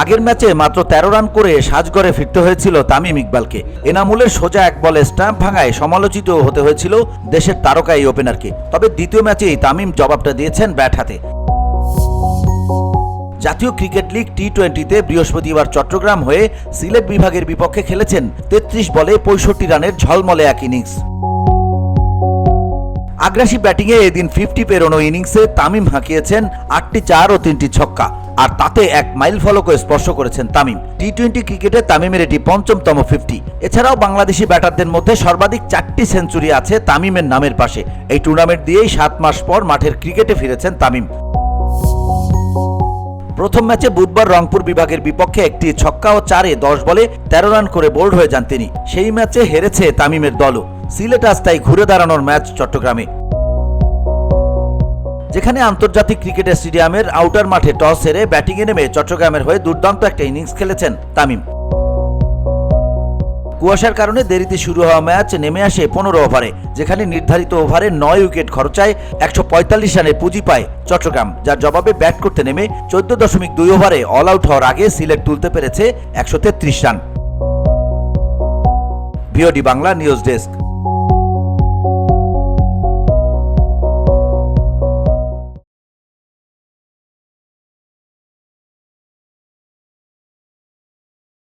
আগের ম্যাচে মাত্র 13 রান করে সাজঘরে ফিরতে হয়েছিল তামিম ইকবালকে। এনামুলের সোজা এক বলে স্ট্যাম্প ভাঙায় সমালোচিত হতে হয়েছিল দেশের তারকা এই ওপেনারকে। তবে দ্বিতীয় ম্যাচেই তামিম জবাবটা দিয়েছেন ব্যাট হাতে। জাতীয় ক্রিকেট লিগ টি-20তে বৃহস্পতিবার চট্টগ্রাম হয়ে সিলেট বিভাগের বিপক্ষে খেলেছেন 33 বলে 65 রানের ঝলমলে এক ইনিংস। আগ্রাসী ব্যাটিংয়ে এদিন 50 পেরোনো ইনিংসে তামিম হাঁকিয়েছেন 8টি 4 ও 3টি ছক্কা, আর তাতে এক মাইল ফলকও স্পর্শ করেছেন তামিম। টি-20 ক্রিকেটে তামিমের এটি ৫ম 50। এছাড়াও বাংলাদেশি ব্যাটারদের মধ্যে সর্বাধিক 4টি সেঞ্চুরি আছে তামিমের নামের পাশে। এই টুর্নামেন্ট দিয়েই 7 মাস পর মাঠের ক্রিকেটে ফিরেছেন তামিম। প্রথম ম্যাচে বুধবার রংপুর বিভাগের বিপক্ষে একটি ছক্কা ও 4-এ 10 বলে 13 রান করে বোল্ড হয়ে যান তিনি। সেই ম্যাচে হেরেছে তামিমের দলও। সিলেট আজ তাই ঘুরে দাঁড়ানোর ম্যাচ চট্টগ্রামে, যেখানে আন্তর্জাতিক ক্রিকেট স্টেডিয়ামের আউটার মাঠে টস হেরে ব্যাটিংয়ে নেমে চট্টগ্রামের হয়ে দুর্দান্ত একটা ইনিংস খেলেছেন তামিম। কুয়াশার কারণে দেরিতে শুরু হওয়া ম্যাচ নেমে আসে 15 ওভারে, যেখানে নির্ধারিত ওভারে 9 উইকেট খরচায় 145 রানের পুঁজি পায় চট্টগ্রাম, যার জবাবে ব্যাট করতে নেমে 14.2 ওভারে অল আউট হওয়ার আগে সিলেট তুলতে পেরেছে 133 run. VOD Bangla news desk.